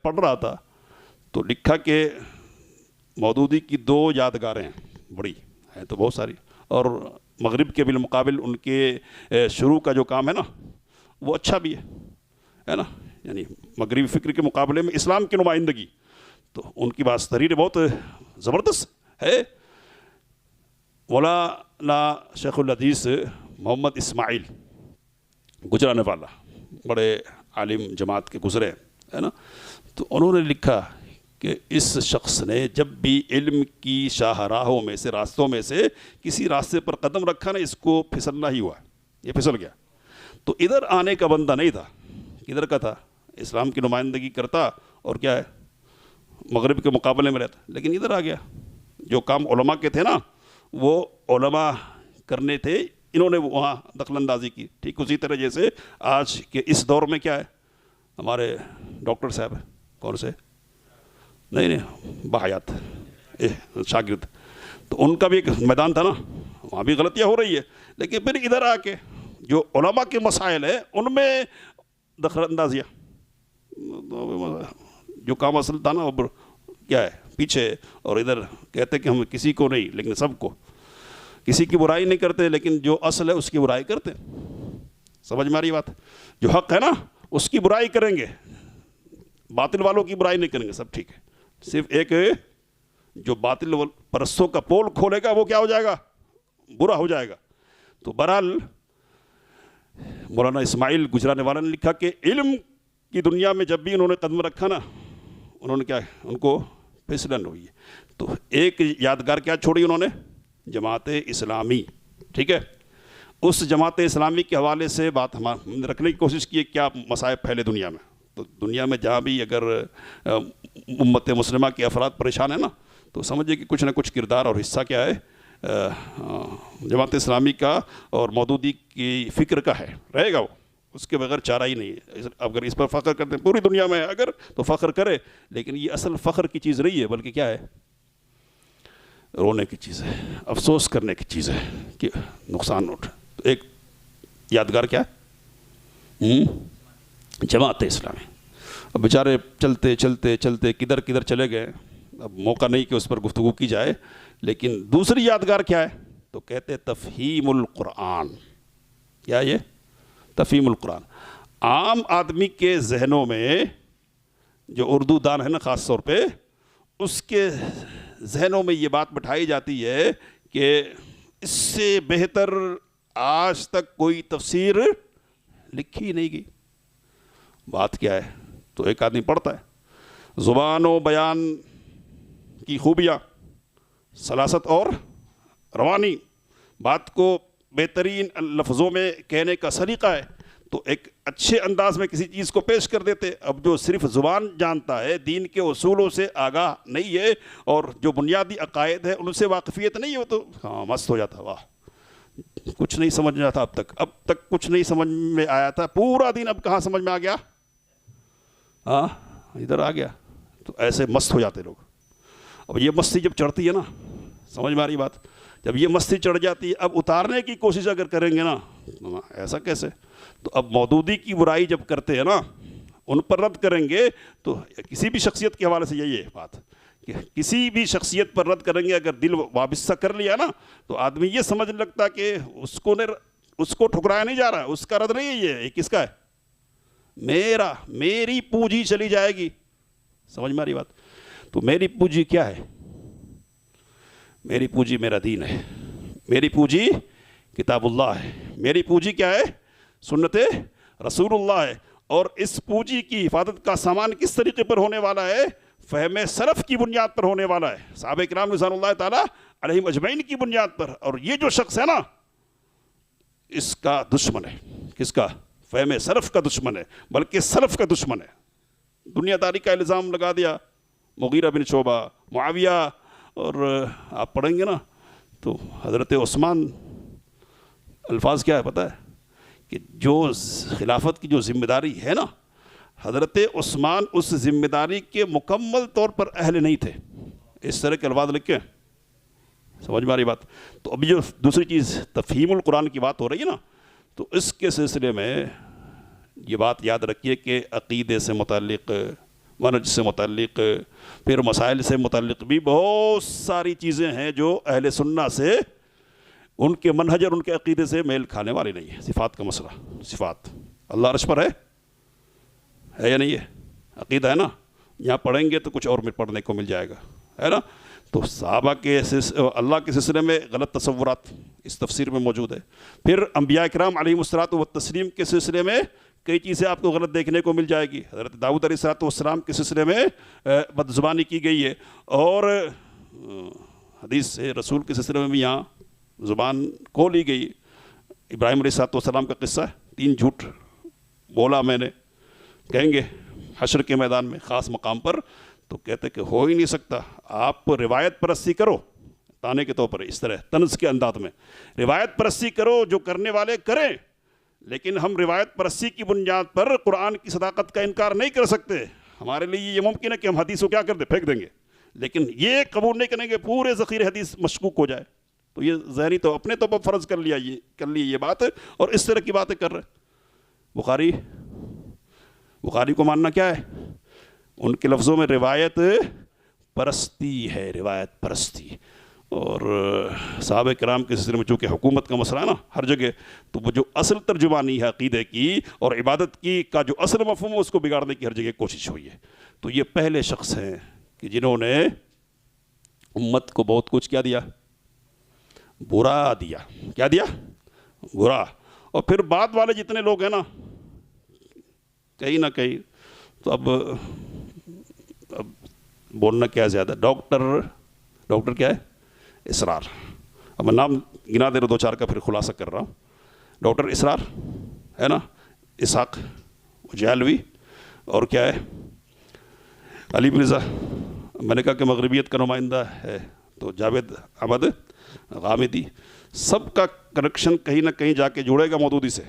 پڑھ رہا تھا تو لکھا کہ مودودی کی 2 یادگاریں ہیں، بڑی ہیں تو بہت ساری، اور مغرب کے بالمقابل ان کے شروع کا جو کام ہے نا وہ اچھا بھی ہے نا، یعنی مغربی فکر کے مقابلے میں اسلام کی نمائندگی، تو ان کی بات تحریر بہت زبردست ہے۔ مولانا شیخ الحدیث محمد اسماعیل گجرانے والا، بڑے عالم جماعت کے گزرے ہے نا، تو انہوں نے لکھا کہ اس شخص نے جب بھی علم کی شاہراہوں میں سے، راستوں میں سے کسی راستے پر قدم رکھا نا، اس کو پھسلنا ہی ہوا، یہ پھسل گیا۔ تو ادھر آنے کا بندہ نہیں تھا، کدھر کا تھا؟ اسلام کی نمائندگی کرتا اور کیا ہے مغرب کے مقابلے میں رہتا، لیکن ادھر آ گیا۔ جو کام علماء کے تھے نا وہ علماء کرنے تھے، انہوں نے وہاں دخل اندازی کی۔ ٹھیک اسی طرح جیسے آج کے اس دور میں کیا ہے، ہمارے ڈاکٹر صاحب کون سے، نہیں باحیات شاگرد، تو ان کا بھی ایک میدان تھا نا، وہاں بھی غلطیاں ہو رہی ہے، لیکن پھر ادھر آ کے جو علماء کے مسائل ہیں ان میں دخل اندازیاں، جو کام اصل تھا نا وہ کیا ہے پیچھے، اور ادھر کہتے کہ ہم کسی کو نہیں لیکن سب کو، کسی کی برائی نہیں کرتے لیکن جو اصل ہے اس کی برائی کرتے۔ سمجھ میں آ رہی بات؟ جو حق ہے نا اس کی برائی کریں گے، باطل والوں کی برائی نہیں کریں گے، سب ٹھیک ہے۔ صرف ایک جو باطل پرستوں کا پول کھولے گا وہ کیا ہو جائے گا، برا ہو جائے گا۔ تو بہرحال مولانا اسماعیل گجرانے والا نے لکھا کہ علم کی دنیا میں جب بھی انہوں نے قدم رکھا نا، انہوں نے کیا، ان کو پھسلن ہوئی ہے۔ تو ایک یادگار کیا چھوڑی انہوں نے، جماعت اسلامی، ٹھیک ہے۔ اس جماعت اسلامی کے حوالے سے بات ہم نے رکھنے کی کوشش کی ہے، کیا مصائب پھیلے دنیا میں۔ تو دنیا میں جہاں بھی اگر امت مسلمہ کے افراد پریشان ہیں نا، تو سمجھے کہ کچھ نہ کچھ کردار اور حصہ کیا ہے جماعت اسلامی کا اور مودودی کی فکر کا ہے، رہے گا وہ، اس کے بغیر چارہ ہی نہیں ہے۔ اگر اس پر فخر کرتے ہیں پوری دنیا میں اگر تو فخر کرے، لیکن یہ اصل فخر کی چیز نہیں ہے، بلکہ کیا ہے، رونے کی چیز ہے، افسوس کرنے کی چیز ہے کہ نقصان اٹھ۔ ایک یادگار کیا ہے، جماعت اسلامی۔ اب بیچارے چلتے چلتے چلتے کدھر کدھر چلے گئے، اب موقع نہیں کہ اس پر گفتگو کی جائے، لیکن دوسری یادگار کیا ہے، تو کہتے تفہیم القرآن۔ کیا یہ تفہیم القرآن؟ عام آدمی کے ذہنوں میں، جو اردو دان ہے نا خاص طور پہ، اس کے ذہنوں میں یہ بات بٹھائی جاتی ہے کہ اس سے بہتر آج تک کوئی تفسیر لکھی نہیں گئی۔ بات کیا ہے، تو ایک آدمی پڑھتا ہے زبان و بیان کی خوبیاں، سلاست اور روانی، بات کو بہترین لفظوں میں کہنے کا سلیقہ ہے، تو ایک اچھے انداز میں کسی چیز کو پیش کر دیتے۔ اب جو صرف زبان جانتا ہے، دین کے اصولوں سے آگاہ نہیں ہے، اور جو بنیادی عقائد ہے ان سے واقفیت نہیں ہے، وہ تو ہاں مست ہو جاتا، واہ کچھ نہیں سمجھ میں آتا، اب تک کچھ نہیں سمجھ میں آیا تھا، پورا دن اب کہاں سمجھ میں آ گیا، ہاں ادھر آ گیا۔ تو ایسے مست ہو جاتے لوگ۔ اب یہ مستی جب چڑھتی ہے نا، سمجھ میں آ رہی بات، جب یہ مستی چڑھ جاتی ہے، اب اتارنے کی کوشش اگر کریں گے نا، ایسا کیسے؟ تو اب مودودی کی برائی جب کرتے ہیں نا، ان پر رد کریں گے، تو کسی بھی شخصیت کے حوالے سے یہی ہے بات کہ کسی بھی شخصیت پر رد کریں گے، اگر دل وابستہ کر لیا نا، تو آدمی یہ سمجھ لگتا کہ اس کو ٹھکرایا نہیں جا رہا، اس کا رد نہیں ہے، یہ کس کا ہے، میری پونجی چلی جائے گی۔ سمجھ میں آ رہی بات؟ تو میری پونجی کیا ہے؟ میری پونجی میرا دین ہے، میری پونجی کتاب اللہ ہے، میری پونجی کیا ہے، سنت رسول اللہ ہے، اور اس پونجی کی حفاظت کا سامان کس طریقے پر ہونے والا ہے، فہم سلف کی بنیاد پر ہونے والا ہے، صحابہ کرام رضوان اللہ تعالیٰ علیہم اجمعین کی بنیاد پر۔ اور یہ جو شخص ہے نا، اس کا دشمن ہے، کس کا؟ فہم سلف کا دشمن ہے، بلکہ سلف کا دشمن ہے۔ دنیا داری کا الزام لگا دیا مغیرہ بن شعبہ، معاویہ، اور آپ پڑھیں گے نا تو حضرت عثمان، الفاظ کیا ہے پتہ ہے کہ جو خلافت کی جو ذمہ داری ہے نا، حضرت عثمان اس ذمہ داری کے مکمل طور پر اہل نہیں تھے۔ اس طرح کے الفاظ لکھے، سمجھ میں آ رہی بات؟ تو ابھی جو دوسری چیز تفہیم القرآن کی بات ہو رہی ہے نا، تو اس کے سلسلے میں یہ بات یاد رکھیے کہ عقیدے سے متعلق، منہج سے متعلق، پھر مسائل سے متعلق بھی بہت ساری چیزیں ہیں جو اہل سنہ سے ان کے منہج اور ان کے عقیدے سے میل کھانے والی نہیں ہے۔ صفات کا مسئلہ، صفات، اللہ عرش پر ہے یا نہیں ہے؟ عقیدہ ہے نا، یہاں پڑھیں گے تو کچھ اور پڑھنے کو مل جائے گا، ہے نا۔ تو صحابہ کے اللہ کے سلسلے میں غلط تصورات اس تفسیر میں موجود ہے۔ پھر انبیاء کرام علیہم الصلوۃ والتسلیم کے سلسلے میں کئی چیزیں آپ کو غلط دیکھنے کو مل جائے گی۔ حضرت داؤد علیہ الصلوۃ والسلام کے سلسلے میں بدزبانی کی گئی ہے، اور حدیث سے رسول کے سلسلے میں بھی یہاں زبان کھو لی گئی۔ ابراہیم علیہ الصلوۃ والسلام کا قصہ ہے، 3 جھوٹ بولا میں نے، کہیں گے حشر کے میدان میں خاص مقام پر، تو کہتے کہ ہو ہی نہیں سکتا۔ آپ روایت پرستی کرو تانے کے طور پر، اس طرح طنز کے انداز میں روایت پرستی کرو، جو کرنے والے کریں، لیکن ہم روایت پرستی کی بنیاد پر قرآن کی صداقت کا انکار نہیں کر سکتے۔ ہمارے لیے یہ ممکن ہے کہ ہم حدیث کو کیا کر دیں، پھینک دیں گے، لیکن یہ قبول نہیں کریں گے پورے ذخیرے حدیث مشکوک ہو جائے۔ تو یہ ذہنی تو اپنے طور پر فرض کر لی یہ بات، اور اس طرح کی باتیں کر رہے۔ بخاری کو ماننا کیا ہے؟ ان کے لفظوں میں روایت پرستی ہے، روایت پرستی۔ اور صحابہ کرام کے سلسلے میں چونکہ حکومت کا مسئلہ ہے نا ہر جگہ، تو وہ جو اصل ترجمانی ہے عقیدے کی اور عبادت کی کا جو اصل مفہوم ہے، اس کو بگاڑنے کی ہر جگہ کوشش ہوئی ہے۔ تو یہ پہلے شخص ہیں کہ جنہوں نے امت کو بہت کچھ کیا دیا، برا دیا۔ کیا دیا؟ برا۔ اور پھر بعد والے جتنے لوگ ہیں نا، کہیں نہ کہیں تو اب بولنا کیا زیادہ، ڈاکٹر کیا ہے؟ اسرار۔ اب میں نام گنا دے رہا 2-4 کا، پھر خلاصہ کر رہا ہوں۔ ڈاکٹر اسرار ہے نا، اسحاق جہلوی، اور کیا ہے؟ علی مرزا۔ میں نے کہا کہ مغربیت کا نمائندہ ہے تو جاوید احمد غامدی۔ سب کا کنیکشن کہیں نہ کہیں جا کے جڑے گا مودودی سے۔